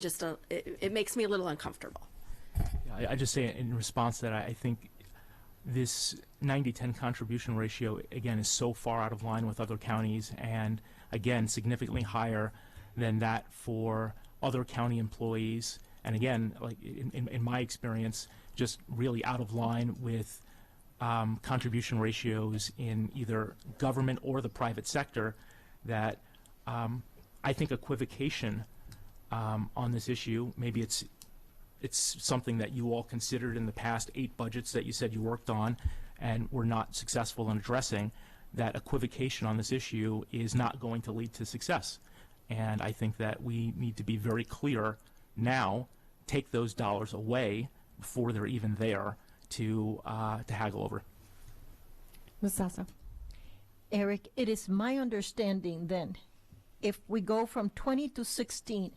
just it makes me a little uncomfortable. I just say in response to that, I think this 90-10 contribution ratio, again, is so far out of line with other counties and, again, significantly higher than that for other county employees. And again, like in my experience, just really out of line with contribution ratios in either government or the private sector, that I think equivocation on this issue, maybe it's something that you all considered in the past 8 budgets that you said you worked on and were not successful in addressing, that equivocation on this issue is not going to lead to success. And I think that we need to be very clear now, take those dollars away before they're even there to haggle over. Ms. Sasa. Eric, it is my understanding then, if we go from 20 to 16,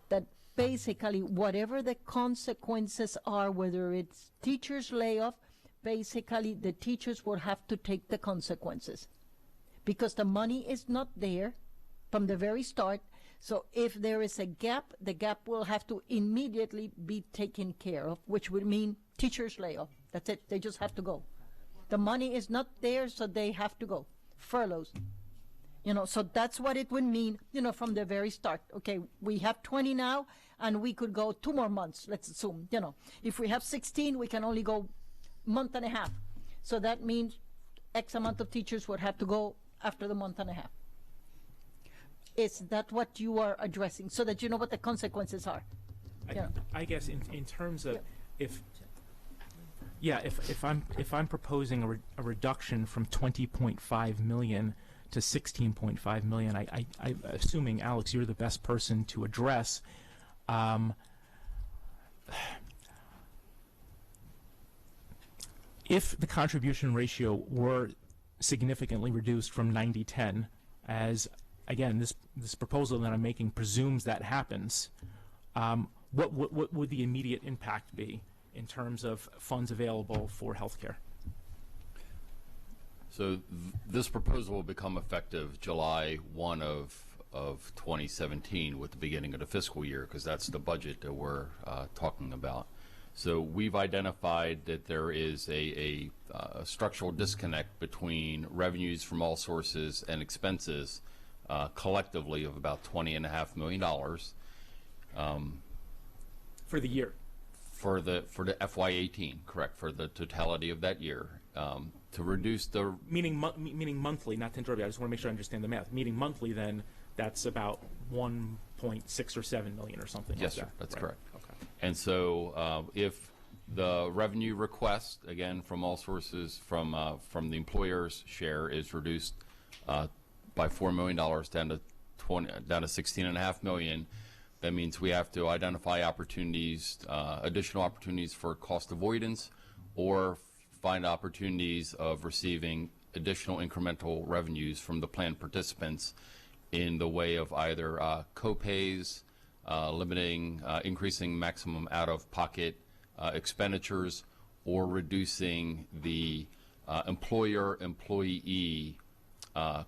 that basically whatever the consequences are, whether it's teachers layoff, basically the teachers will have to take the consequences because the money is not there from the very start. So if there is a gap, the gap will have to immediately be taken care of, which would mean teachers layoff. That's it. They just have to go. The money is not there, so they have to go. Furloughs. So that's what it would mean, from the very start. Okay, we have 20 now, and we could go 2 more months, let's assume. If we have 16, we can only go month and a half. So that means X amount of teachers would have to go after the month and a half. Is that what you are addressing, so that you know what the consequences are? I guess in terms of if I'm proposing a reduction from 20.5 million to 16.5 million, I assuming, Alex, you're the best person to address. If the contribution ratio were significantly reduced from 90-10, as again this proposal that I'm making presumes that happens, what would the immediate impact be in terms of funds available for healthcare? So this proposal will become effective July 1 of 2017 with the beginning of the fiscal year, because that's the budget that we're talking about. So we've identified that there is a structural disconnect between revenues from all sources and expenses collectively of about $20.5 million. For the year? For the FY18, correct, for the totality of that year. To reduce the... Meaning monthly, not to interrupt you, I just want to make sure I understand the math. Meaning monthly, then, that's about 1.6 or 7 million or something yes, like that. Yes, sir, that's right? correct. Okay. And so if the revenue request, again, from all sources, from the employer's share is reduced by $4 million down to $16.5 million, that means we have to identify opportunities, additional opportunities for cost avoidance, or find opportunities of receiving additional incremental revenues from the plan participants in the way of either co-pays, increasing maximum out-of-pocket expenditures, or reducing the employer-employee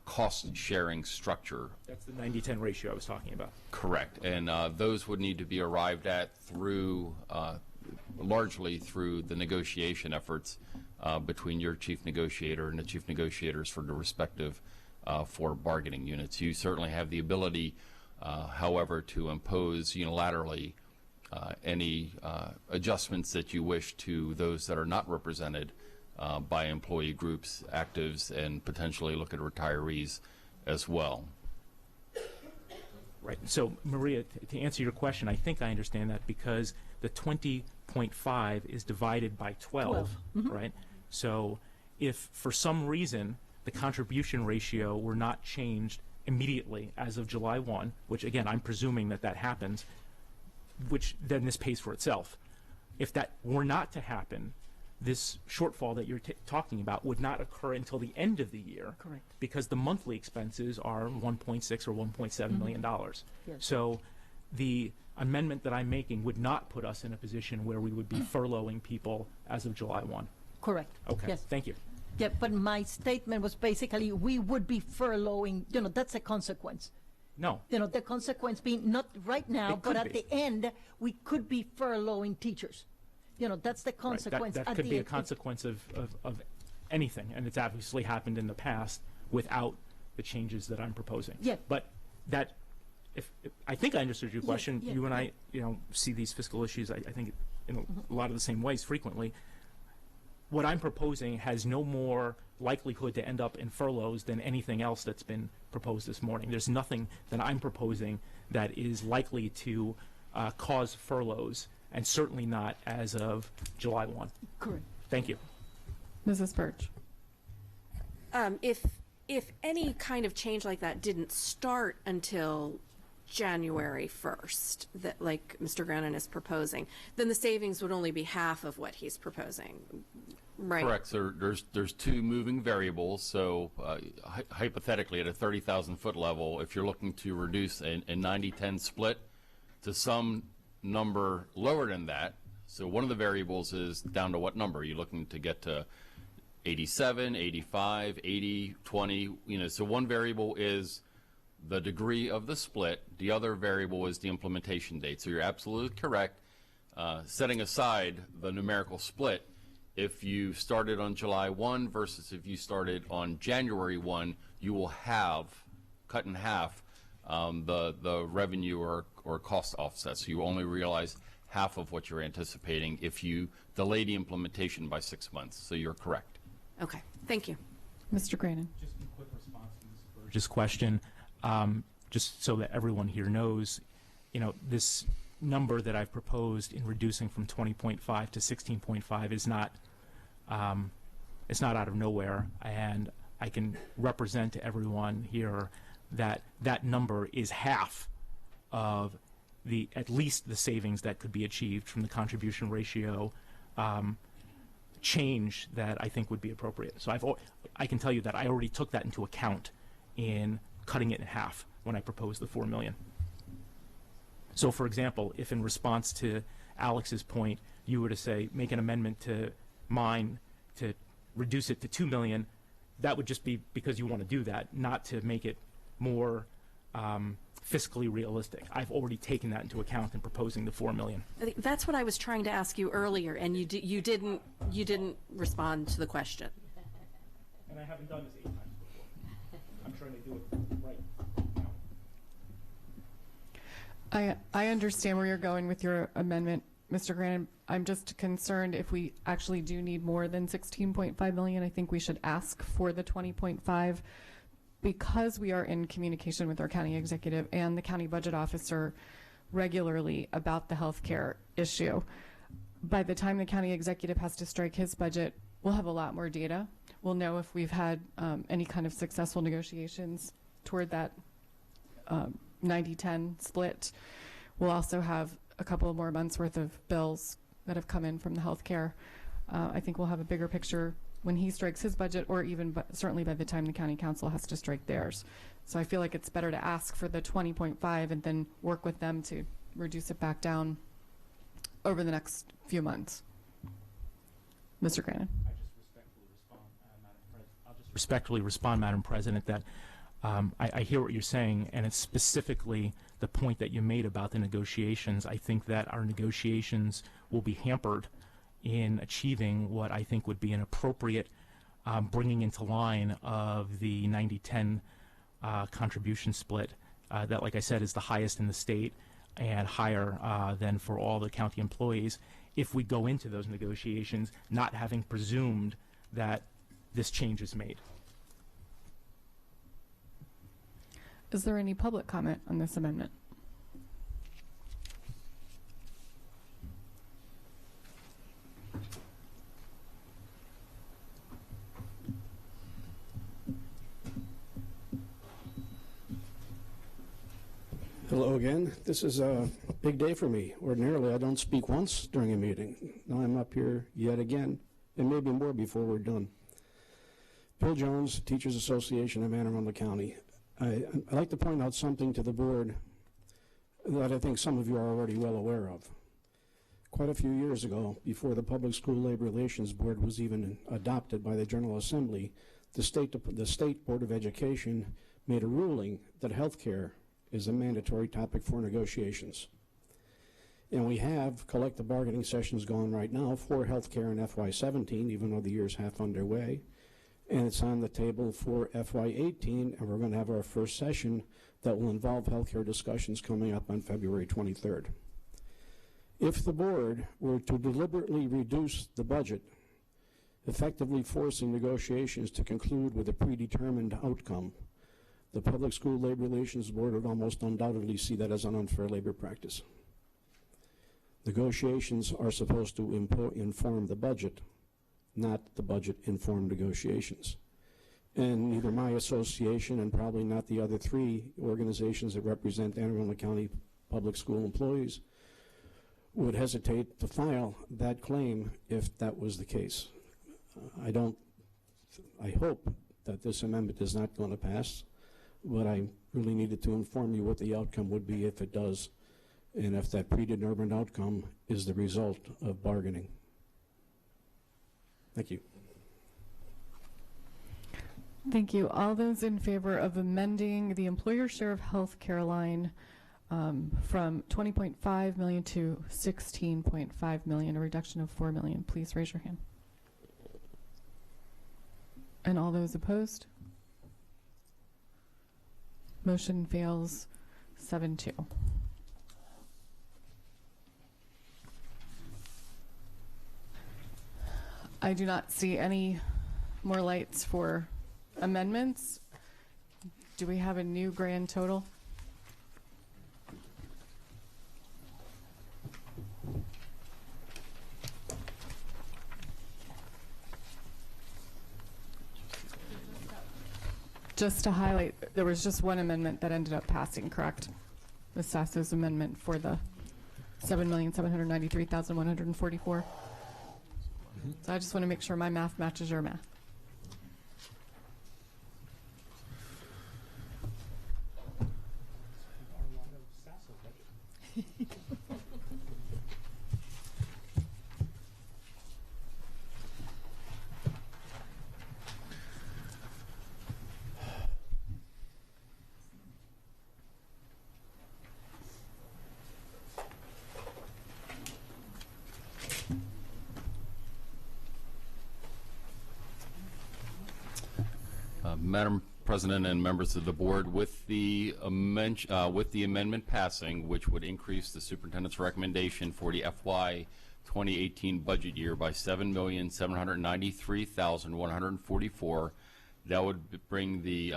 cost-sharing structure. That's the 90-10 ratio I was talking about. Correct. And those would need to be arrived at through, largely through the negotiation efforts between your chief negotiator and the chief negotiators for the respective four bargaining units. You certainly have the ability, however, to impose unilaterally any adjustments that you wish to those that are not represented by employee groups, actives, and potentially look at retirees as well. Right. So, Maria, to answer your question, I think I understand that because the 20.5 is divided by 12, Mm-hmm. right? So if for some reason the contribution ratio were not changed immediately as of July 1, which again, I'm presuming that happens, which then this pays for itself. If that were not to happen, this shortfall that you're talking about would not occur until the end of the year. Correct. Because the monthly expenses are 1.6 or 1.7 million dollars. Yes. So the amendment that I'm making would not put us in a position where we would be furloughing people as of July 1. Correct. Okay. Yes. Thank you. Yeah, but my statement was basically we would be furloughing, that's a consequence. No. You know, the consequence being not right now, It but could at be. the end, we could be furloughing teachers. You know, that's the Right. consequence. That at could the be a end. consequence of anything, and it's obviously happened in the past without the changes that I'm proposing. Yeah. But that, if I think I understood your question, yeah, you and I, see these fiscal issues, I think, in a lot of the same ways frequently. What I'm proposing has no more likelihood to end up in furloughs than anything else that's been proposed this morning. There's nothing that I'm proposing that is likely to cause furloughs, and certainly not as of July 1. Correct. Thank you. Mrs. Birch. If any kind of change like that didn't start until January 1st, that like Mr. Grannon is proposing, then the savings would only be half of what he's proposing, right? Correct. So there's two moving variables. So hypothetically, at a 30,000-foot level, if you're looking to reduce a 90-10 split to some number lower than that, so one of the variables is down to what number? Are you looking to get to 87, 85, 80, 20? So one variable is the degree of the split. The other variable is the implementation date. So you're absolutely correct. Setting aside the numerical split, if you started on July 1 versus if you started on January 1, you will have cut in half the revenue or cost offset. So you only realize half of what you're anticipating if you delay the implementation by 6 months. So you're correct. Okay, thank you. Mr. Grannon. Just a quick response to Ms. Burge's question, just so that everyone here knows, this number that I've proposed in reducing from 20.5 to 16.5 is not, it's not out of nowhere, and I can represent to everyone here that that number is half of at least the savings that could be achieved from the contribution ratio change that I think would be appropriate. So I can tell you that I already took that into account in cutting it in half when I proposed the $4 million. So, for example, if in response to Alex's point, you were to say, make an amendment to mine to reduce it to $2 million, that would just be because you want to do that, not to make it more fiscally realistic. I've already taken that into account in proposing the $4 million. I think that's what I was trying to ask you earlier, and you didn't respond to the question. And I haven't done this 8 times before. I'm trying to do it right now. I understand where you're going with your amendment, Mr. Grannon. I'm just concerned if we actually do need more than 16.5 million, I think we should ask for the 20.5 because we are in communication with our county executive and the county budget officer regularly about the healthcare issue. By the time the county executive has to strike his budget, we'll have a lot more data. We'll know if we've had any kind of successful negotiations toward that 90-10 split. We'll also have a couple of more months worth of bills that have come in from the healthcare. I think we'll have a bigger picture when he strikes his budget, or even certainly by the time the county council has to strike theirs. So I feel like it's better to ask for the 20.5 and then work with them to reduce it back down over the next few months. Mr. Grannon. I'll just respectfully respond, Madam President, that I hear what you're saying, and it's specifically the point that you made about the negotiations. I think that our negotiations will be hampered in achieving what I think would be an appropriate bringing into line of the 90-10 contribution split that, like I said, is the highest in the state and higher than for all the county employees, if we go into those negotiations not having presumed that this change is made. Is there any public comment on this amendment? Hello again. This is a big day for me. Ordinarily, I don't speak once during a meeting. Now I'm up here yet again, and maybe more before we're done. Bill Jones, Teachers Association of Anne Arundel County. I'd like to point out something to the board that I think some of you are already well aware of. Quite a few years ago, before the Public School Labor Relations Board was even adopted by the General Assembly, the State Board of Education made a ruling that health care is a mandatory topic for negotiations. And we have collective bargaining sessions going right now for healthcare in FY17, even though the year's half underway. And it's on the table for FY18, and we're going to have our first session that will involve healthcare discussions coming up on February 23rd. If the board were to deliberately reduce the budget, effectively forcing negotiations to conclude with a predetermined outcome, the Public School Labor Relations Board would almost undoubtedly see that as an unfair labor practice. Negotiations are supposed to inform the budget, not the budget inform negotiations. And neither my association and probably not the other three organizations that represent Anne Arundel County public school employees would hesitate to file that claim if that was the case. I hope that this amendment is not going to pass, but I really needed to inform you what the outcome would be if it does, and if that predetermined outcome is the result of bargaining. Thank you. Thank you. All those in favor of amending the employer share of health care line from 20.5 million to 16.5 million, a reduction of 4 million, please raise your hand. And all those opposed? Motion fails 7-2. I do not see any more lights for amendments. Do we have a new grand total? Just to highlight, there was just one amendment that ended up passing, correct? The Sasso's amendment for the 7,793,144. So I just want to make sure my math matches your math. Madam President and members of the board, with the amendment passing, which would increase the superintendent's recommendation for the FY 2018 budget year by $7,793,144, that would bring the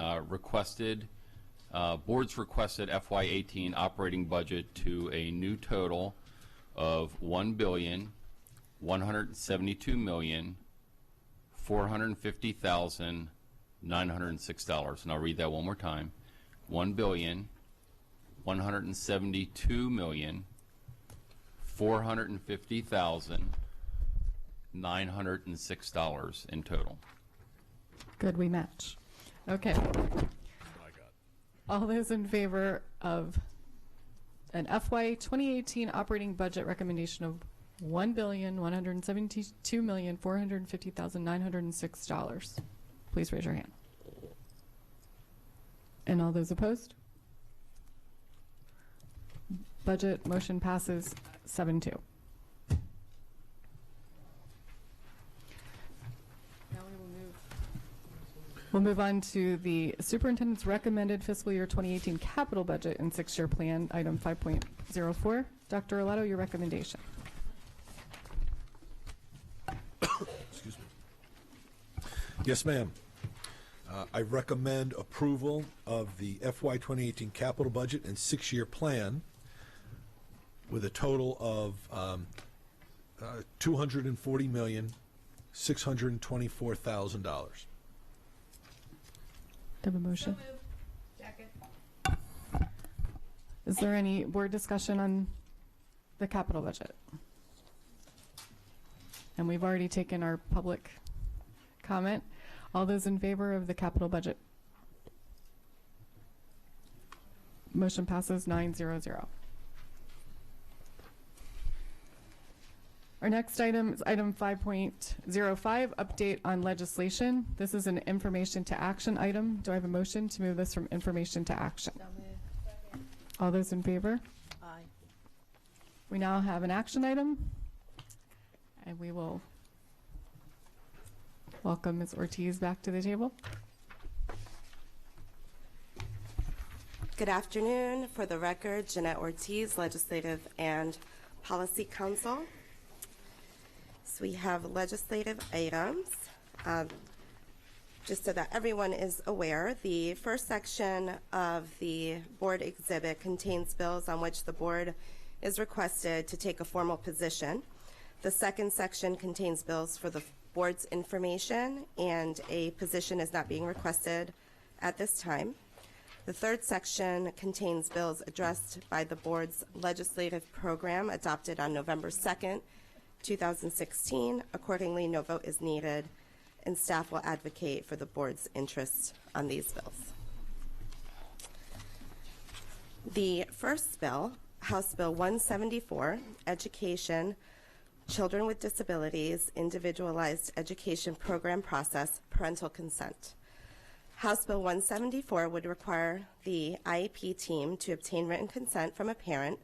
board's requested FY 18 operating budget to a new total of $1,172,450,906. And I'll read that one more time. $1,172,450,906 in total. Good, we match. Okay. All those in favor of an FY 2018 operating budget recommendation of $1,172,450,906, please raise your hand. And all those opposed? Budget motion passes 7-2. Now we'll move on to the superintendent's recommended fiscal year 2018 capital budget and 6-year plan, item 5.04. Dr. Arlato, your recommendation. Excuse me. Yes, ma'am. I recommend approval of the FY 2018 capital budget and 6-year plan with a total of $240,624,000. Do I have a motion? So moved. Second. Is there any board discussion on the capital budget? And we've already taken our public comment. All those in favor of the capital budget? Motion passes 9-0-0. Our next item is item 5.05, update on legislation. This is an information to action item. Do I have a motion to move this from information to action? So moved. Second. All those in favor? Aye. We now have an action item, and we will welcome Ms. Ortiz back to the table. Good afternoon. For the record, Jeanette Ortiz, Legislative and Policy Counsel. So we have legislative items. Just so that everyone is aware, the first section of the board exhibit contains bills on which the board is requested to take a formal position. The second section contains bills for the board's information, and a position is not being requested at this time. The third section contains bills addressed by the board's legislative program adopted on November 2nd, 2016. Accordingly, no vote is needed, and staff will advocate for the board's interest on these bills. The first bill, House Bill 174, Education, Children with Disabilities, Individualized Education Program Process, Parental Consent. House Bill 174 would require the IEP team to obtain written consent from a parent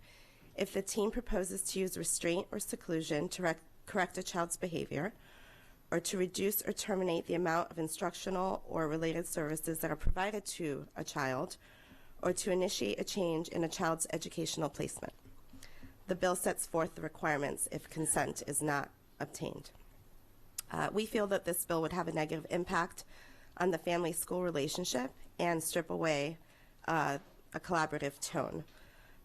if the team proposes to use restraint or seclusion to correct a child's behavior, or to reduce or terminate the amount of instructional or related services that are provided to a child, or to initiate a change in a child's educational placement. The bill sets forth the requirements if consent is not obtained. We feel that this bill would have a negative impact on the family-school relationship and strip away a collaborative tone.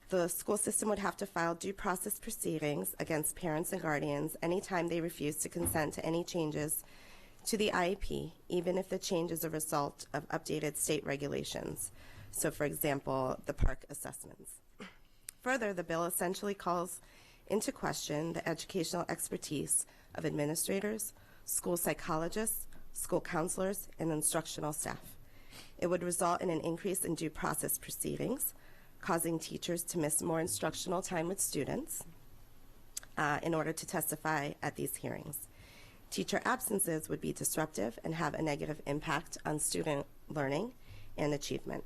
The school system would have to file due process proceedings against parents and guardians anytime they refuse to consent to any changes to the IEP, even if the change is a result of updated state regulations. So, for example, the park assessments. Further, the bill essentially calls into question the educational expertise of administrators, school psychologists, school counselors, and instructional staff. It would result in an increase in due process proceedings, causing teachers to miss more instructional time with students in order to testify at these hearings. Teacher absences would be disruptive and have a negative impact on student learning and achievement.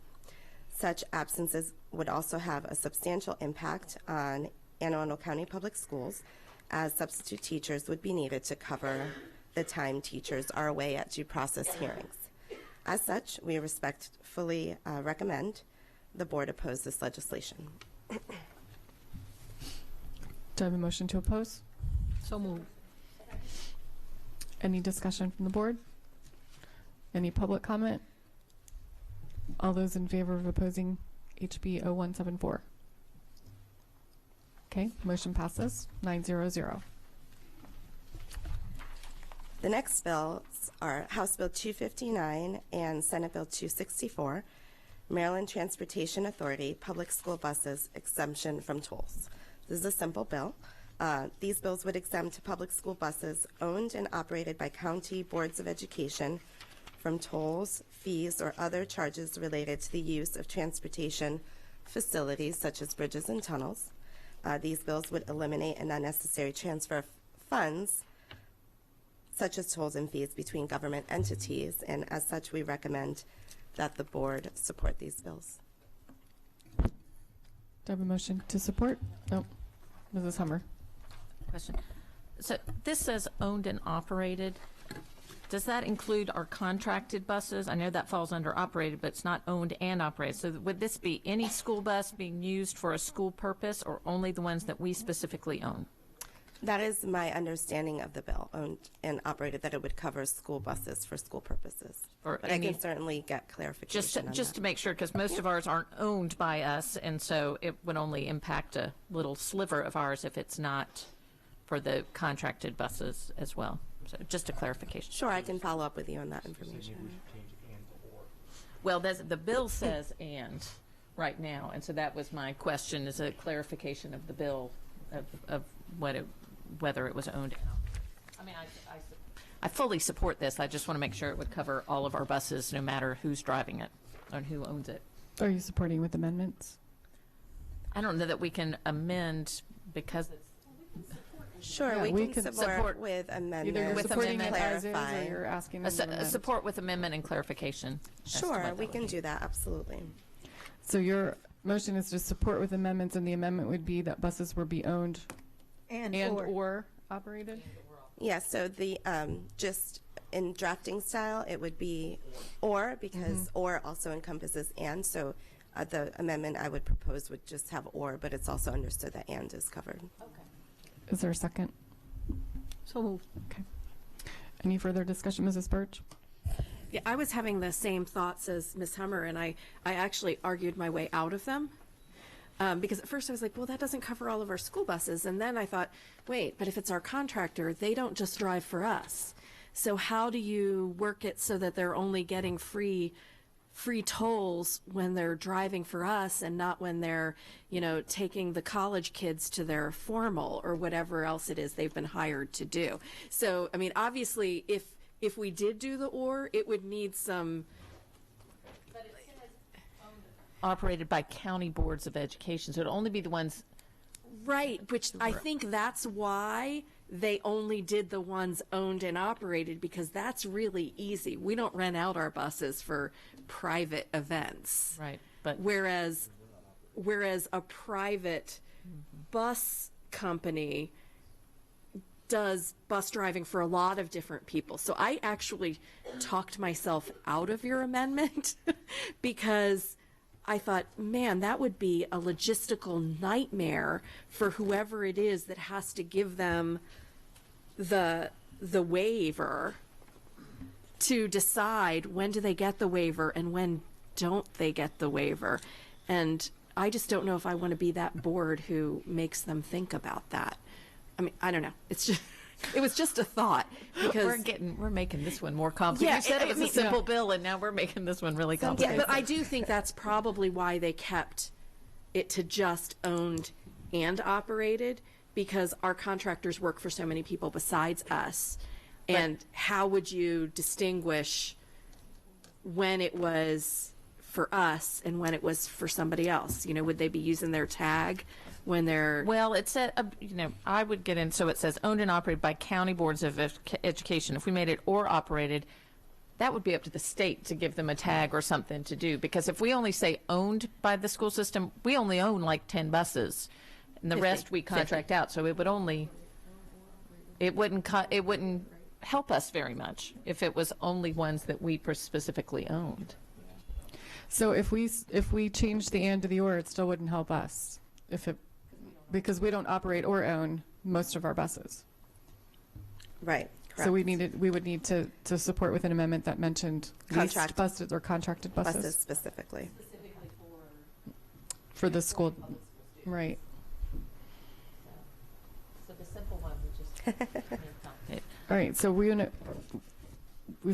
Such absences would also have a substantial impact on Anne Arundel County Public Schools, as substitute teachers would be needed to cover the time teachers are away at due process hearings. As such, we respectfully recommend the board oppose this legislation. Do I have a motion to oppose? So moved. Any discussion from the board? Any public comment? All those in favor of opposing HB 0174? Okay, motion passes 900. The next bills are House Bill 259 and Senate Bill 264, Maryland Transportation Authority Public School Buses Exemption from Tolls. This is a simple bill. These bills would exempt public school buses owned and operated by county boards of education from tolls, fees, or other charges related to the use of transportation facilities such as bridges and tunnels. These bills would eliminate an unnecessary transfer of funds such as tolls and fees between government entities, and as such we recommend that the board support these bills. Do I have a motion to support? No. Mrs. Hummer. Question. So this says owned and operated. Does that include our contracted buses? I know that falls under operated, but it's not owned and operated. So would this be any school bus being used for a school purpose, or only the ones that we specifically own? That is my understanding of the bill, owned and operated, that it would cover school buses for school purposes. Or but I can certainly get clarification on just that. to make sure, because most of ours aren't owned by us, and so it would only impact a little sliver of ours if it's not for the contracted buses as well. So just a clarification. Sure, I can follow up with you on that information. Well, the bill says "and" right now, and so that was my question, is a clarification of the bill of whether it was owned. I mean, I fully support this. I just want to make sure it would cover all of our buses, no matter who's driving it and who owns it. Are you supporting with amendments? I don't know that we can amend because it's. Sure, Yeah, we can support with Either amendments you're With supporting it clarify. as is, or you're asking them to amend. Support with amendment and clarification. as to Sure, what we that can would be. do that, absolutely. So you're motion is to support with amendments, and the amendment would be that buses will be owned And and or. or operated? Yeah, so the, just in drafting style, it would be or, because or also encompasses and. So the amendment I would propose would just have or, but it's also understood that and is covered. Is there a second? So moved. Okay. Any further discussion, Mrs. Birch? Yeah, I was having the same thoughts as Ms. Hummer, and I actually argued my way out of them. Because at first I was like, well, that doesn't cover all of our school buses. And then I thought, wait, but if it's our contractor, they don't just drive for us. So how do you work it so that they're only getting free tolls when they're driving for us and not when they're, taking the college kids to their formal or whatever else it is they've been hired to do? So, I mean, obviously, if we did do the or, it would need some. Operated by county boards of education, so it'd only be the ones. Right, which I think that's why they only did the ones owned and operated, because that's really easy. We don't rent out our buses for private events. Right, but Whereas a private bus company does bus driving for a lot of different people. So I actually talked myself out of your amendment because I thought, man, that would be a logistical nightmare for whoever it is that has to give them the waiver to decide when do they get the waiver and when don't they get the waiver. And I just don't know if I want to be that board who makes them think about that. I mean, I don't know. It was just a thought, because we're making this one more complicated. Yeah, You said I it was mean, a simple bill, and now we're making this one really yeah, complicated. but I do think that's probably why they kept it to just owned and operated, because our contractors work for so many people besides us. And how would you distinguish when it was for us and when it was for somebody else? Would they be using their tag when they're... Well, it said, I would get in, so it says owned and operated by county boards of education. If we made it or operated, that would be up to the state to give them a tag or something to do. Because if we only say owned by the school system, we only own like 10 buses. And the 50, rest we contract out. So it wouldn't help us very much if it was only ones that we specifically owned. So if we change the and to the or, it still wouldn't help us because we don't operate or own most of our buses. Right, correct. So we would need to support with an amendment that mentioned leased buses or contracted buses. Buses specifically. For the school, right. So the simple one would just... All right, so we've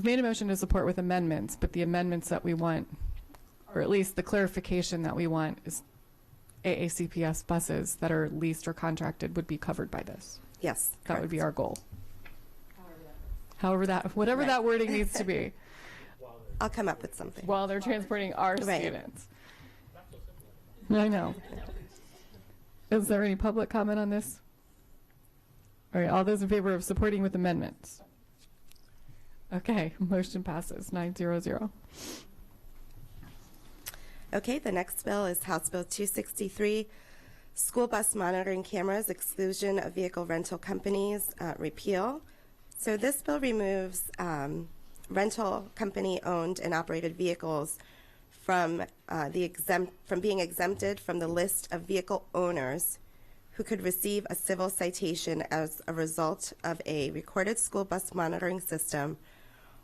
made a motion to support with amendments, but the amendments that we want, or at least the clarification that we want, is AACPS buses that are leased or contracted would be covered by this. Yes, That would be correct. our goal. Whatever that wording needs to be, I'll come up with something. while they're transporting our Right. students. I know. Is there any public comment on this? All right, all those in favor of supporting with amendments? Okay, motion passes 900. Okay, the next bill is House Bill 263, School Bus Monitoring Cameras, Exclusion of Vehicle Rental Companies, repeal. So this bill removes rental company-owned and operated vehicles from being exempted from the list of vehicle owners who could receive a civil citation as a result of a recorded school bus monitoring system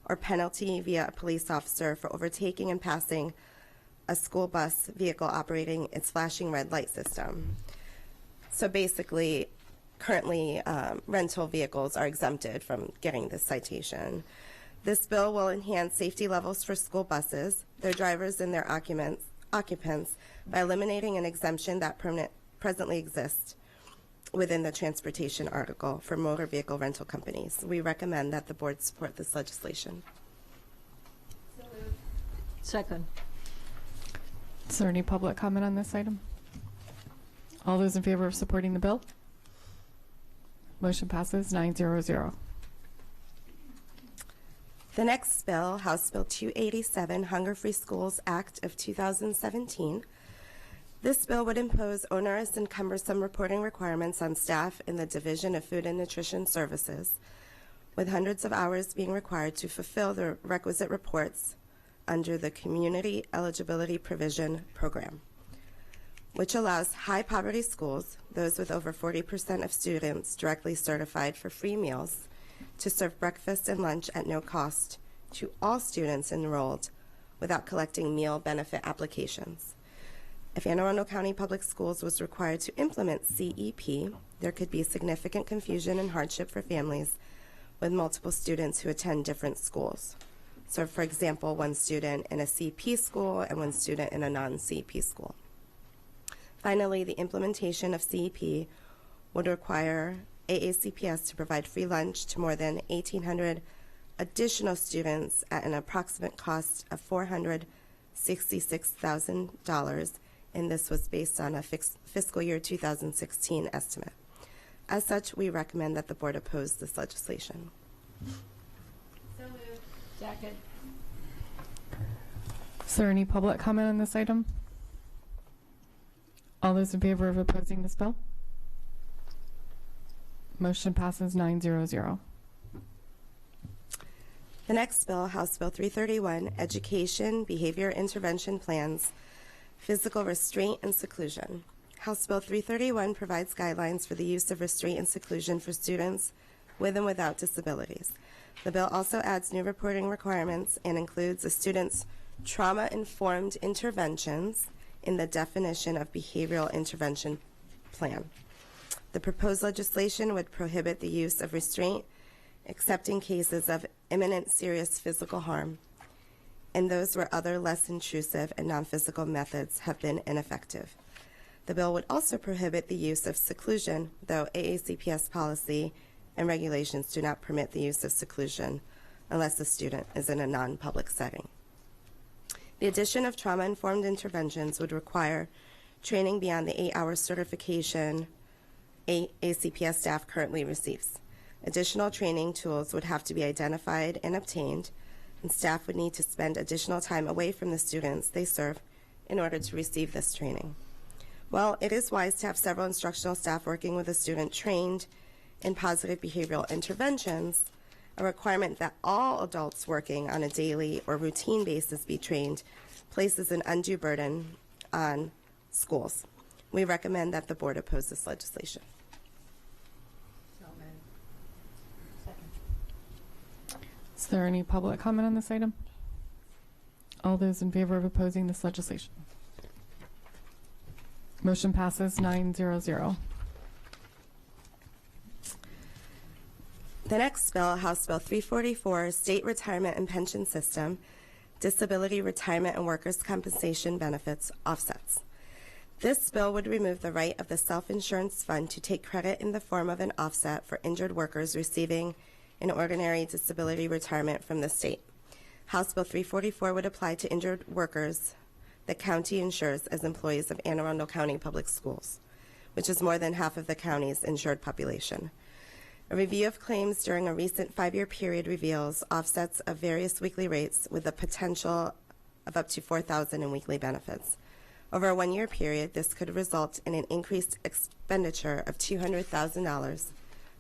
or penalty via a police officer for overtaking and passing a school bus vehicle operating its flashing red light system. So basically, currently, rental vehicles are exempted from getting this citation. This bill will enhance safety levels for school buses, their drivers, and their occupants by eliminating an exemption that presently exists within the transportation article for motor vehicle rental companies. We recommend that the board support this legislation. Second. Is there any public comment on this item? All those in favor of supporting the bill? Motion passes 900. The next bill, House Bill 287, Hunger Free Schools Act of 2017. This bill would impose onerous and cumbersome reporting requirements on staff in the Division of Food and Nutrition Services, with hundreds of hours being required to fulfill the requisite reports under the Community Eligibility Provision Program, which allows high poverty schools, those with over 40% of students directly certified for free meals, to serve breakfast and lunch at no cost to all students enrolled without collecting meal benefit applications. If Anne Arundel County Public Schools was required to implement CEP, there could be significant confusion and hardship for families with multiple students who attend different schools. So, for example, one student in a CP school and one student in a non-CP school. Finally, the implementation of CEP would require AACPS to provide free lunch to more than 1,800 additional students at an approximate cost of $466,000, and this was based on a fiscal year 2016 estimate. As such, we recommend that the board oppose this legislation. So moved. Second. Is there any public comment on this item? All those in favor of opposing this bill? Motion passes 900. The next bill, House Bill 331, Education, Behavior Intervention Plans, Physical Restraint and Seclusion. House Bill 331 provides guidelines for the use of restraint and seclusion for students with and without disabilities. The bill also adds new reporting requirements and includes a student's trauma-informed interventions in the definition of behavioral intervention plan. The proposed legislation would prohibit the use of restraint except in cases of imminent serious physical harm, and those where other less intrusive and non-physical methods have been ineffective. The bill would also prohibit the use of seclusion, though AACPS policy and regulations do not permit the use of seclusion unless the student is in a non-public setting. The addition of trauma-informed interventions would require training beyond the 8-hour certification AACPS staff currently receives. Additional training tools would have to be identified and obtained, and staff would need to spend additional time away from the students they serve in order to receive this training. While it is wise to have several instructional staff working with a student trained in positive behavioral interventions, a requirement that all adults working on a daily or routine basis be trained places an undue burden on schools. We recommend that the board oppose this legislation. Is there any public comment on this item? All those in favor of opposing this legislation? Motion passes 900. The next bill, House Bill 344, State Retirement and Pension System, Disability Retirement and Workers' Compensation Benefits Offsets. This bill would remove the right of the self-insurance fund to take credit in the form of an offset for injured workers receiving an ordinary disability retirement from the state. House Bill 344 would apply to injured workers the county insures as employees of Anne Arundel County Public Schools, which is more than half of the county's insured population. A review of claims during a recent 5-year period reveals offsets of various weekly rates with a potential of up to $4,000 in weekly benefits. Over a 1-year period, this could result in an increased expenditure of $200,000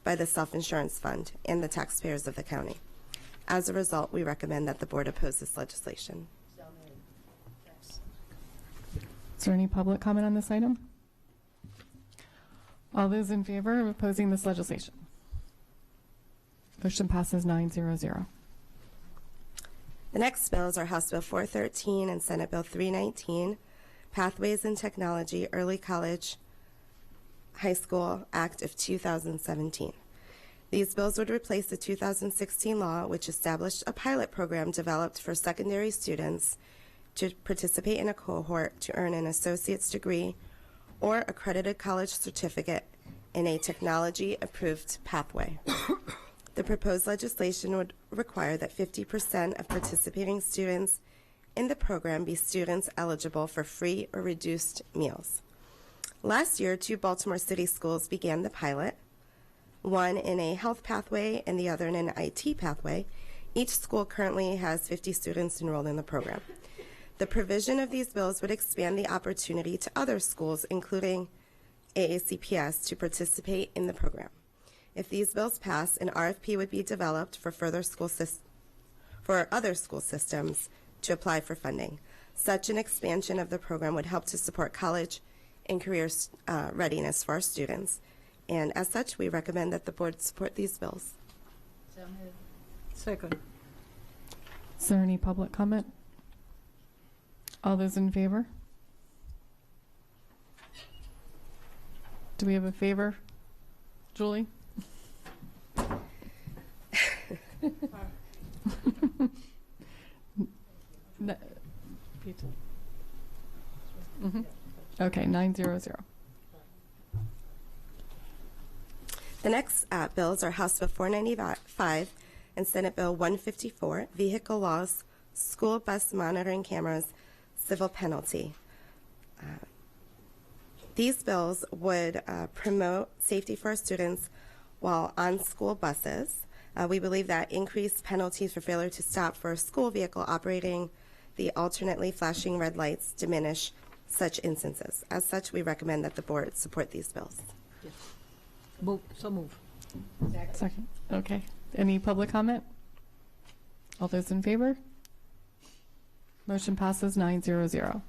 by the self-insurance fund and the taxpayers of the county. As a result, we recommend that the board oppose this legislation. Is there any public comment on this item? All those in favor of opposing this legislation? Motion passes 900. The next bills are House Bill 413 and Senate Bill 319, Pathways and Technology Early College High School Act of 2017. These bills would replace the 2016 law, which established a pilot program developed for secondary students to participate in a cohort to earn an associate's degree or accredited college certificate in a technology-approved pathway. The proposed legislation would require that 50% of participating students in the program be students eligible for free or reduced meals. Last year, 2 Baltimore City schools began the pilot, one in a health pathway and the other in an IT pathway. Each school currently has 50 students enrolled in the program. The provision of these bills would expand the opportunity to other schools, including AACPS, to participate in the program. If these bills pass, an RFP would be developed for other school systems to apply for funding. Such an expansion of the program would help to support college and career readiness for our students. And as such, we recommend that the board support these bills. Second. Is there any public comment? All those in favor? Do we have a favor? Julie? No. Pete? Okay, 900. The next bills are House Bill 495 and Senate Bill 154, Vehicle Laws, School Bus Monitoring Cameras, Civil Penalty. These bills would promote safety for our students while on school buses. We believe that increased penalties for failure to stop for a school vehicle operating the alternately flashing red lights diminish such instances. As such, we recommend that the board support these bills. So move. Second. Okay. Any public comment? All those in favor? Motion passes 900.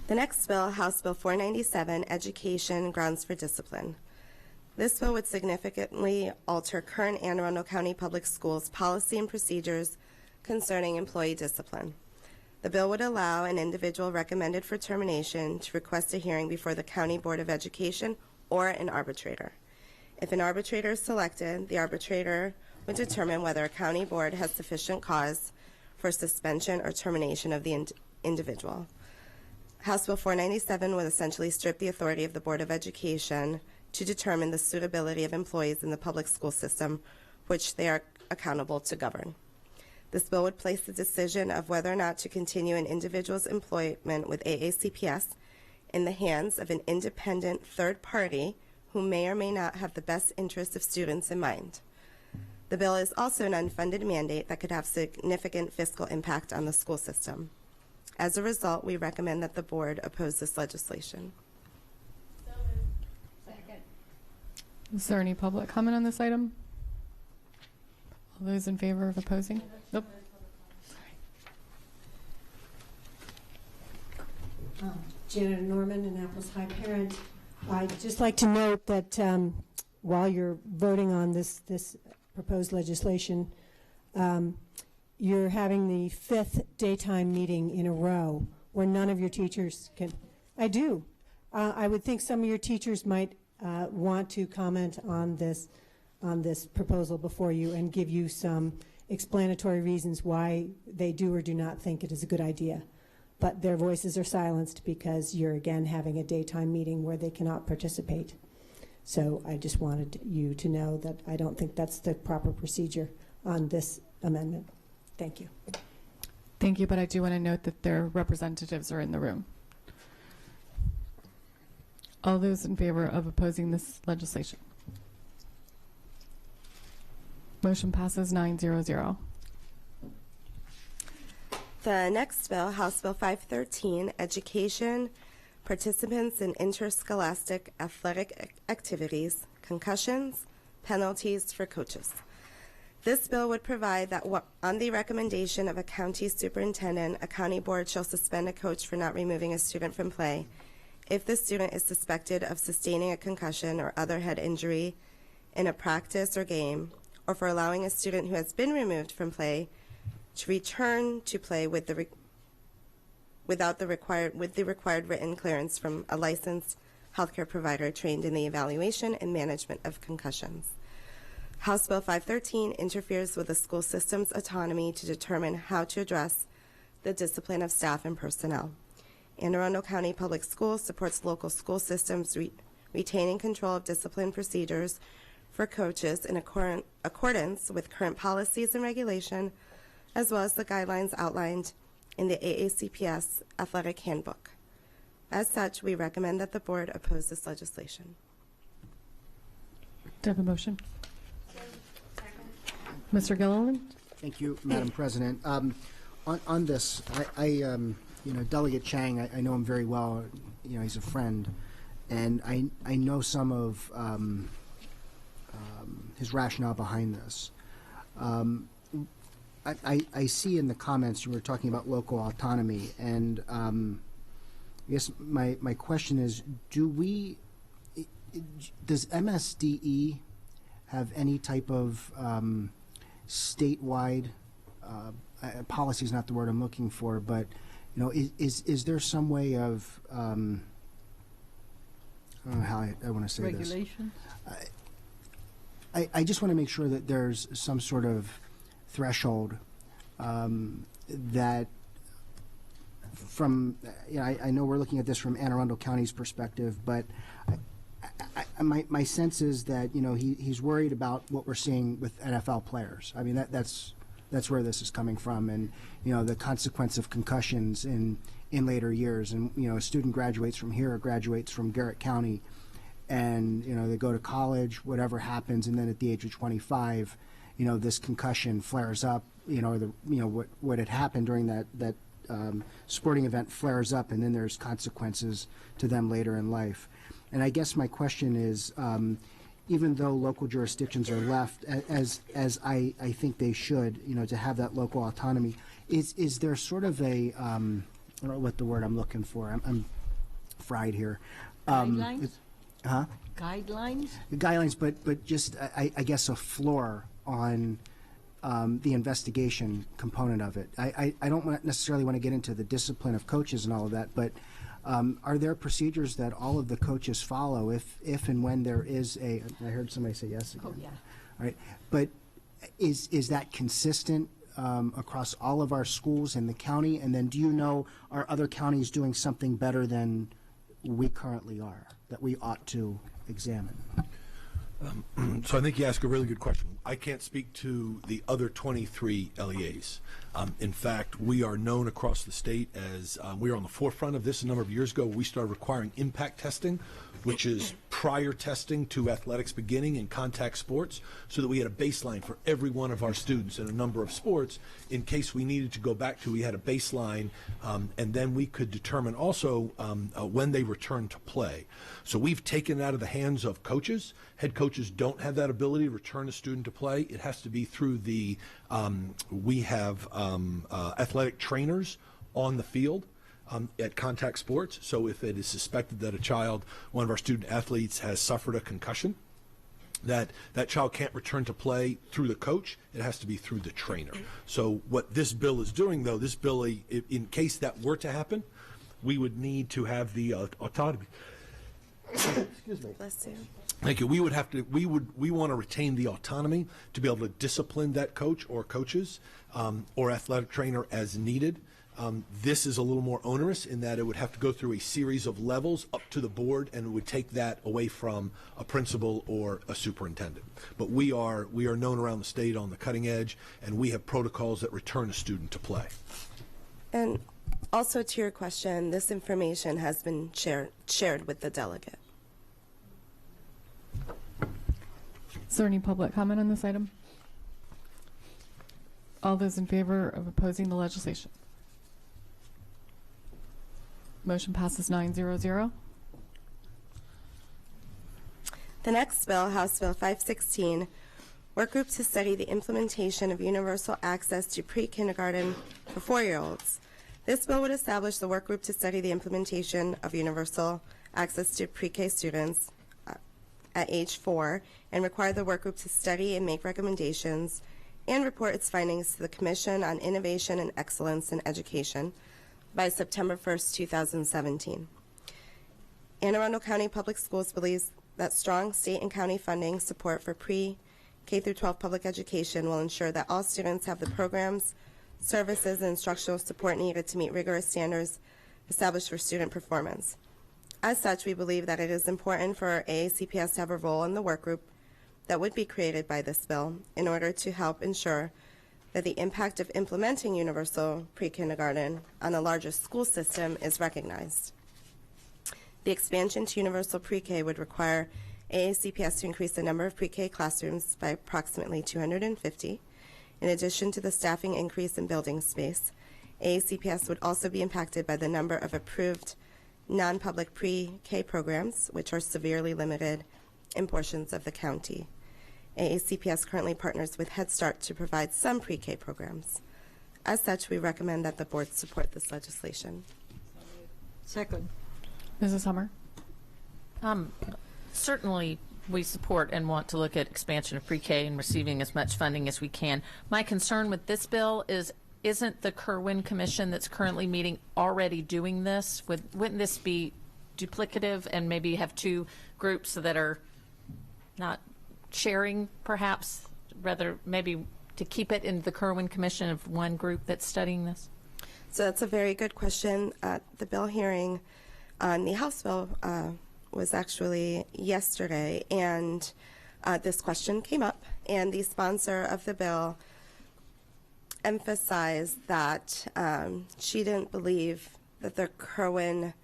The next bill, House Bill 497, Education Grounds for Discipline. This bill would significantly alter current Anne Arundel County Public Schools policy and procedures concerning employee discipline. The bill would allow an individual recommended for termination to request a hearing before the County Board of Education or an arbitrator. If an arbitrator is selected, the arbitrator would determine whether a county board has sufficient cause for suspension or termination of the individual. House Bill 497 would essentially strip the authority of the Board of Education to determine the suitability of employees in the public school system, which they are accountable to govern. This bill would place the decision of whether or not to continue an individual's employment with AACPS in the hands of an independent third party who may or may not have the best interests of students in mind. The bill is also an unfunded mandate that could have significant fiscal impact on the school system. As a result, we recommend that the board oppose this legislation. Is there any public comment on this item? All those in favor of opposing? Nope. Janet Norman, Annapolis High Parent. I'd just like to note that while you're voting on this proposed legislation, you're having the 5th daytime meeting in a row where none of your teachers can. I do. I would think some of your teachers might want to comment on this proposal before you and give you some explanatory reasons why they do or do not think it is a good idea. But their voices are silenced because you're again having a daytime meeting where they cannot participate. So I just wanted you to know that I don't think that's the proper procedure on this amendment. Thank you. Thank you, but I do want to note that their representatives are in the room. All those in favor of opposing this legislation? Motion passes 900. The next bill, House Bill 513, Education, Participants in Interscholastic Athletic Activities, Concussions, Penalties for Coaches. This bill would provide that on the recommendation of a county superintendent, a county board shall suspend a coach for not removing a student from play if the student is suspected of sustaining a concussion or other head injury in a practice or game, or for allowing a student who has been removed from play to return to play with the required written clearance from a licensed healthcare provider trained in the evaluation and management of concussions. House Bill 513 interferes with the school system's autonomy to determine how to address the discipline of staff and personnel. Anne Arundel County Public Schools supports local school systems retaining control of discipline procedures for coaches in accordance with current policies and regulation, as well as the guidelines outlined in the AACPS Athletic Handbook. As such, we recommend that the board oppose this legislation. Do I have a motion? Mr. Gilliland? Thank you, Madam President. On this, Delegate Chang, I know him very well. He's a friend, and I know some of his rationale behind this. I see in the comments you were talking about local autonomy, and I guess my question is, does MSDE have any type of statewide policy is not the word I'm looking for, but is there some way of I don't know how I want to say Regulation? this. I just want to make sure that there's some sort of threshold that from I know we're looking at this from Anne Arundel County's perspective, but my sense is that he's worried about what we're seeing with NFL players. I mean that's where this is coming from, and the consequence of concussions in later years. And a student graduates from here or graduates from Garrett County, and they go to college, whatever happens, and then at the age of 25, this concussion flares up. What had happened during that sporting event flares up, and then there's consequences to them later in life. And I guess my question is, even though local jurisdictions are left, as I think they should, to have that local autonomy, is there sort of a, I don't know what the word I'm looking for, I'm fried here. Guidelines? Huh? Guidelines? Guidelines, but just, I guess, a floor on the investigation component of it. I don't necessarily want to get into the discipline of coaches and all of that, but are there procedures that all of the coaches follow if and when there is I heard somebody say yes again. Oh, yeah. All right. But is that consistent across all of our schools in the county? And then are other counties doing something better than we currently are that we ought to examine? So I think you ask a really good question. I can't speak to the other 23 LEAs. In fact, we are known across the state as we are on the forefront of this. A number of years ago, we started requiring impact testing, which is prior testing to athletics beginning in contact sports, so that we had a baseline for every one of our students in a number of sports in case we needed to go back to, we had a baseline, and then we could determine also when they return to play. So we've taken it out of the hands of coaches. Head coaches don't have that ability to return a student to play. It has to be through we have athletic trainers on the field at contact sports. So if it is suspected that one of our student athletes has suffered a concussion, that child can't return to play through the coach, it has to be through the trainer. So what this bill is doing, though, this bill, in case that were to happen, we would need to have the autonomy. Excuse me. Bless you. Thank you. We want to retain the autonomy to be able to discipline that coach or coaches or athletic trainer as needed. This is a little more onerous in that it would have to go through a series of levels up to the board, and it would take that away from a principal or a superintendent. But we are known around the state on the cutting edge, and we have protocols that return a student to play. And also to your question, this information has been shared with the delegate. Is there any public comment on this item? All those in favor of opposing the legislation? Motion passes 9-0-0. The next bill, House Bill 516, work group to study the implementation of universal access to pre-kindergarten for 4-year-olds. This bill would establish the work group to study the implementation of universal access to pre-K students at age 4 and require the work group to study and make recommendations and report its findings to the Commission on Innovation and Excellence in Education by September 1st, 2017. Anne Arundel County Public Schools believes that strong state and county funding support for pre-K through 12 public education will ensure that all students have the programs, services, and instructional support needed to meet rigorous standards established for student performance. As such, we believe that it is important for AACPS to have a role in the work group that would be created by this bill in order to help ensure that the impact of implementing universal pre-kindergarten on a larger school system is recognized. The expansion to universal pre-K would require AACPS to increase the number of pre-K classrooms by approximately 250, In addition to the staffing increase in building space, AACPS would also be impacted by the number of approved non-public pre-K programs, which are severely limited in portions of the county. AACPS currently partners with Head Start to provide some pre-K programs. As such, we recommend that the board support this legislation. Second. Mrs. Hummer? Certainly, we support and want to look at expansion of pre-K and receiving as much funding as we can. My concern with this bill is, isn't the Kerwin Commission that's currently meeting already doing this? Wouldn't this be duplicative and maybe have two groups that are not sharing, perhaps, rather maybe to keep it in the Kerwin Commission of one group that's studying this? So that's a very good question. The bill hearing on the House bill was actually yesterday, and this question came up, and the sponsor of the bill emphasized that she didn't believe that the Kerwin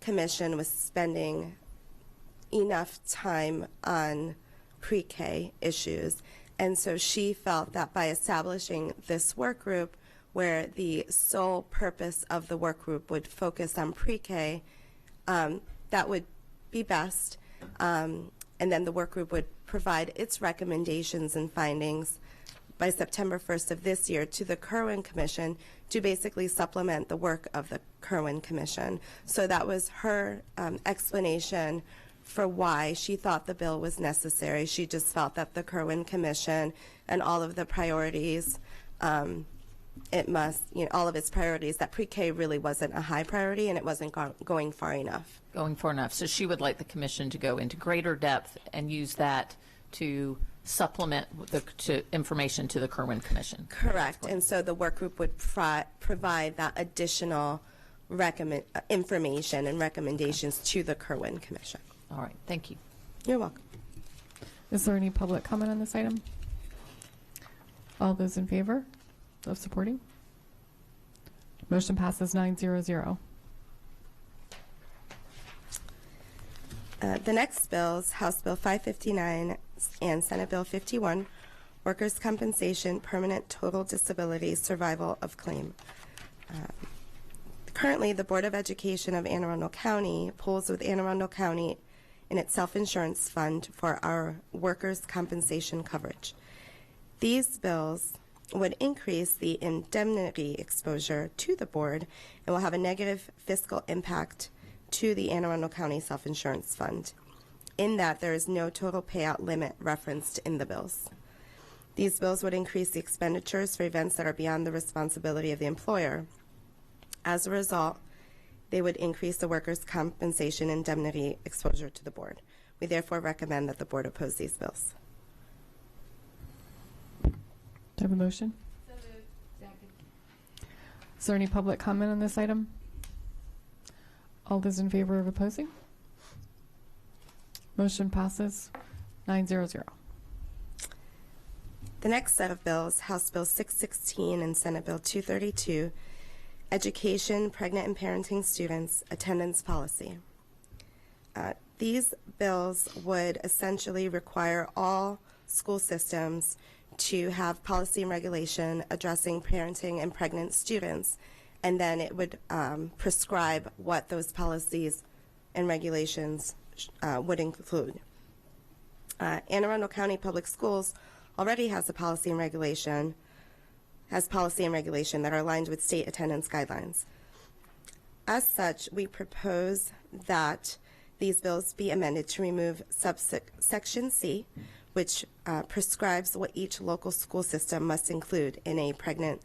Commission was spending enough time on pre-K issues, and so she felt that by establishing this work group where the sole purpose of the work group would focus on pre-K, that would be best, and then the work group would provide its recommendations and findings by September 1st of this year to the Kerwin Commission to basically supplement the work of the Kerwin Commission. So that was her explanation for why she thought the bill was necessary. She just felt that the Kerwin Commission and all of the priorities, all of its priorities, that pre-K really wasn't a high priority and it wasn't going far enough. Going far enough. So she would like the commission to go into greater depth and use that to supplement to information to the Kerwin Commission. Correct. And so the work group would provide that additional information and recommendations to the Kerwin Commission. All right. Thank you. You're welcome. Is there any public comment on this item? All those in favor of supporting? Motion passes 900. The next bills, House Bill 559 and Senate Bill 51, Workers' Compensation Permanent Total Disability Survival of Claim. Currently, the Board of Education of Anne Arundel County pools with Anne Arundel County in its self-insurance fund for our workers' compensation coverage. These bills would increase the indemnity exposure to the board and will have a negative fiscal impact to the Anne Arundel County Self-Insurance Fund, in that there is no total payout limit referenced in the bills. These bills would increase the expenditures for events that are beyond the responsibility of the employer. As a result, they would increase the workers' compensation indemnity exposure to the board. We therefore recommend that the board oppose these bills. Do I have a motion? Is there any public comment on this item? All those in favor of opposing? Motion passes 900. The next set of bills, House Bill 616 and Senate Bill 232, Education, Pregnant and Parenting Students, Attendance Policy. These bills would essentially require all school systems to have policy and regulation addressing parenting and pregnant students, and then it would prescribe what those policies and regulations would include. Anne Arundel County Public Schools already has policy and regulation that are aligned with state attendance guidelines. As such, we propose that these bills be amended to remove subsection C, which prescribes what each local school system must include in a pregnant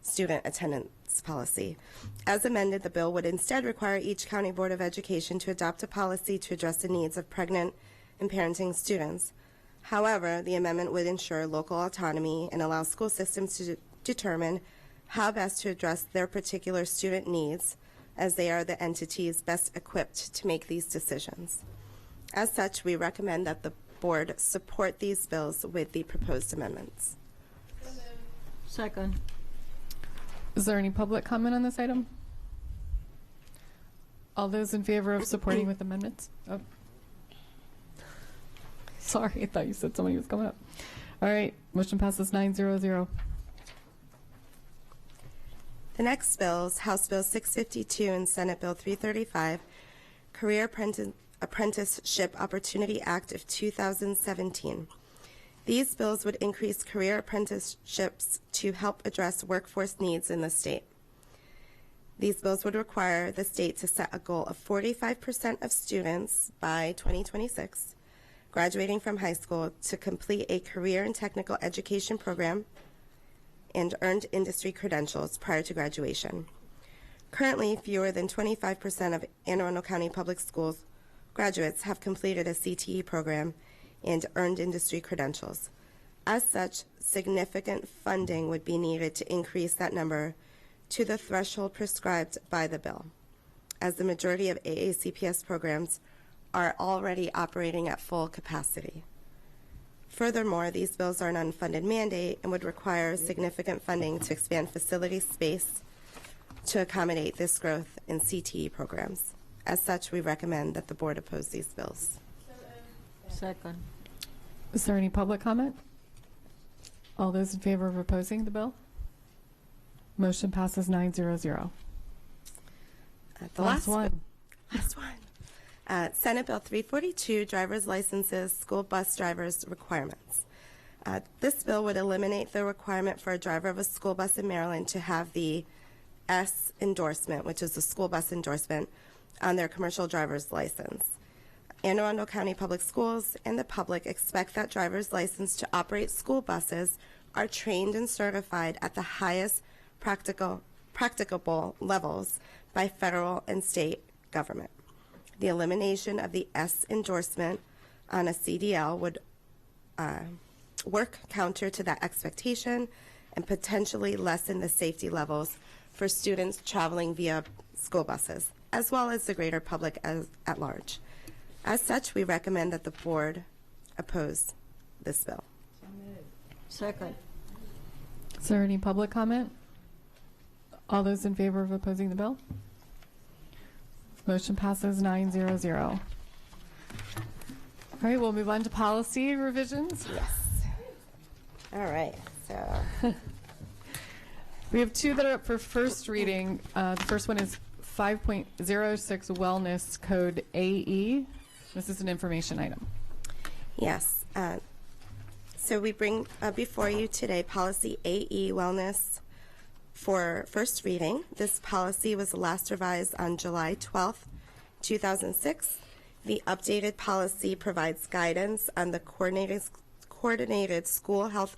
student attendance policy. As amended, the bill would instead require each county board of education to adopt a policy to address the needs of pregnant and parenting students. However, the amendment would ensure local autonomy and allow school systems to determine how best to address their particular student needs, as they are the entities best equipped to make these decisions. As such, we recommend that the board support these bills with the proposed amendments. Second. Is there any public comment on this item? All those in favor of supporting with amendments? Oh. Sorry, I thought you said somebody was coming up. All right, motion passes 900. The next bills, House Bill 652 and Senate Bill 335, Career Apprenticeship Opportunity Act of 2017. These bills would increase career apprenticeships to help address workforce needs in the state. These bills would require the state to set a goal of 45% of students by 2026 graduating from high school to complete a career and technical education program and earned industry credentials prior to graduation. Currently, fewer than 25% of Anne Arundel County Public Schools graduates have completed a CTE program and earned industry credentials. As such, significant funding would be needed to increase that number to the threshold prescribed by the bill, as the majority of AACPS programs are already operating at full capacity. Furthermore, these bills are an unfunded mandate and would require significant funding to expand facility space to accommodate this growth in CTE programs. As such, we recommend that the board oppose these bills. Second. Is there any public comment? All those in favor of opposing the bill? Motion passes 9-0-0. The last one. Senate Bill 342, driver's licenses, school bus drivers requirements. This bill would eliminate the requirement for a driver of a school bus in Maryland to have the S endorsement, which is the school bus endorsement, on their commercial driver's license. Anne Arundel County Public Schools and the public expect that drivers licensed to operate school buses are trained and certified at the highest practicable levels by federal and state government. The elimination of the S endorsement on a CDL would work counter to that expectation and potentially lessen the safety levels for students traveling via school buses, as well as the greater public at large. As such, we recommend that the board oppose this bill. Second. Is there any public comment? All those in favor of opposing the bill? Motion passes 9-0-0. All right, we'll move on to policy revisions. Yes. All right, so. We have two that are up for first reading. The first one is 5.06 Wellness Code AE. This is an information item. Yes. So we bring before you today policy AE Wellness for first reading. This policy was last revised on July 12th, 2006. The updated policy provides guidance on the coordinated school health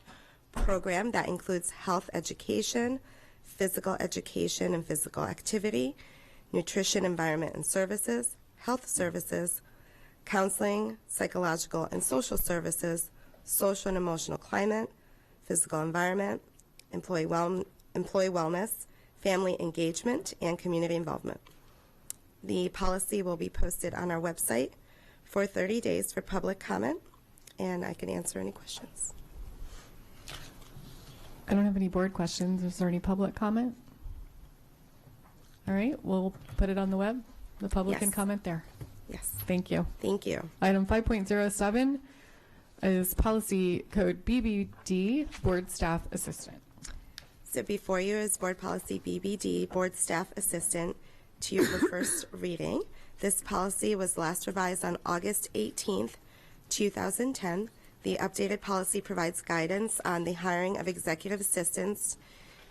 program that includes health education, physical education and physical activity, nutrition, environment and services, health services, counseling, psychological and social services, social and emotional climate, physical environment, employee wellness, family engagement, and community involvement. The policy will be posted on our website for 30 days for public comment, and I can answer any questions. I don't have any board questions. Is there any public comment? All right, we'll put it on the web. The public can Yes. comment there. Yes. Thank you. Thank you. Item 5.07 is policy code BBD, board staff assistant. So before you is Board Policy BBD, Board Staff Assistant, to you for first reading. This policy was last revised on August 18th, 2010. The updated policy provides guidance on the hiring of executive assistants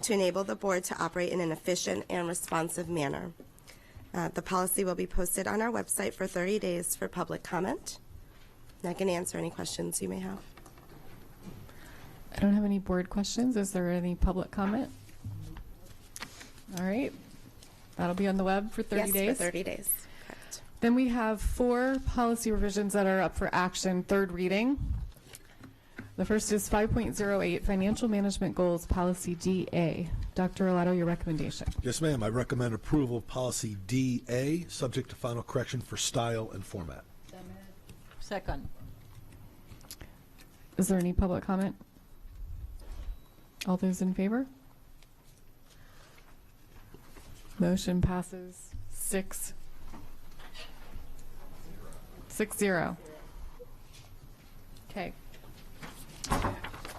to enable the board to operate in an efficient and responsive manner. The policy will be posted on our website for 30 days for public comment. And I can answer any questions you may have. I don't have any board questions. Is there any public comment? All right. That'll be on the web for 30 yes, days. for 30 days. Correct. Then we have 4 policy revisions that are up for action, third reading. The first is 5.08 Financial Management Goals, Policy DA. Dr. Arlato, your recommendation. Yes, ma'am. I recommend approval of policy DA, subject to final correction for style and format. Second. Is there any public comment? All those in favor? Motion passes 6-0. Okay.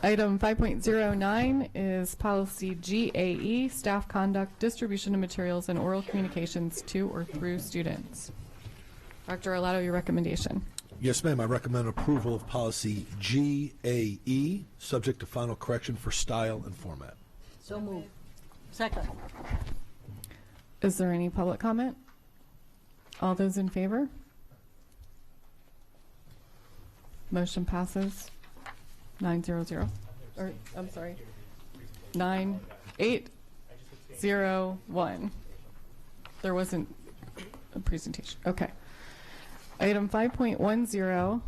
Item 5.09 is policy GAE, staff conduct, distribution of materials, and oral communications to or through students. Dr. Arlato, your recommendation. Yes, ma'am. I recommend approval of policy GAE, subject to final correction for style and format. So moved. Second. Is there any public comment? All those in favor? Motion passes 900. Or, I'm sorry, 9801. There wasn't a presentation. Okay. Item 5.10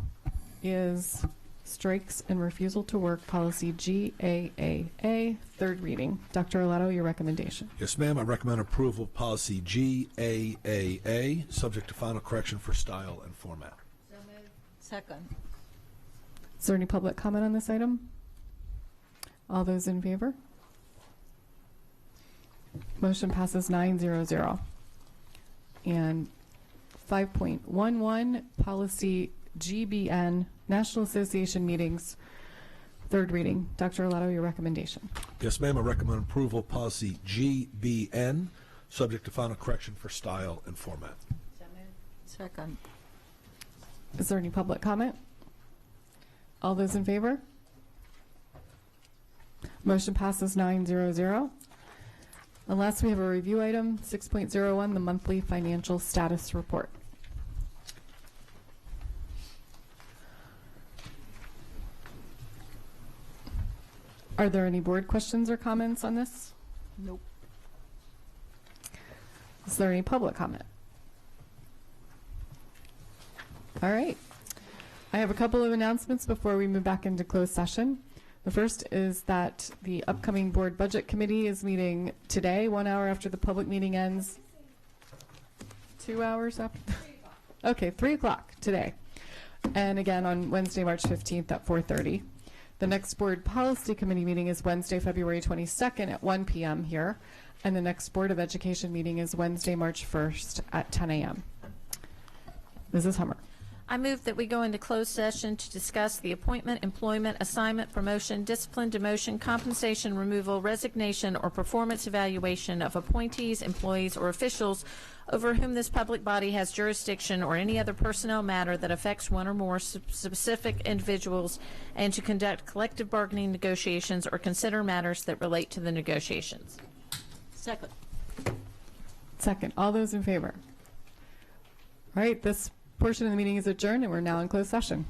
is strikes and refusal to work policy GAAA, third reading. Dr. Arlato, your recommendation. Yes, ma'am. I recommend approval of policy GAAA, subject to final correction for style and format. Second. Is there any public comment on this item? All those in favor? Motion passes 900. And 5.11, policy GBN, National Association meetings, third reading. Dr. Arlato, your recommendation. Yes, ma'am. I recommend approval of policy GBN, subject to final correction for style and format. Second. Is there any public comment? All those in favor? Motion passes 900. Unless we have a review item, 6.01, the monthly financial status report. Are there any board questions or comments on this? Nope. Is there any public comment? All right. I have a couple of announcements before we move back into closed session. The first is that the upcoming board budget committee is meeting today, 1 hour after the public meeting ends. 2 hours after? Okay, 3 o'clock today. And again on Wednesday, March 15th at 4:30. The next board policy committee meeting is Wednesday, February 22nd at 1 p.m. here. And the next Board of Education meeting is Wednesday, March 1st at 10 a.m. Mrs. Hummer. I move that we go into closed session to discuss the appointment, employment, assignment, promotion, discipline, demotion, compensation, removal, resignation, or performance evaluation of appointees, employees, or officials over whom this public body has jurisdiction, or any other personnel matter that affects one or more specific individuals, and to conduct collective bargaining negotiations or consider matters that relate to the negotiations. Second. Second. All those in favor? All right, this portion of the meeting is adjourned, and we're now in closed session.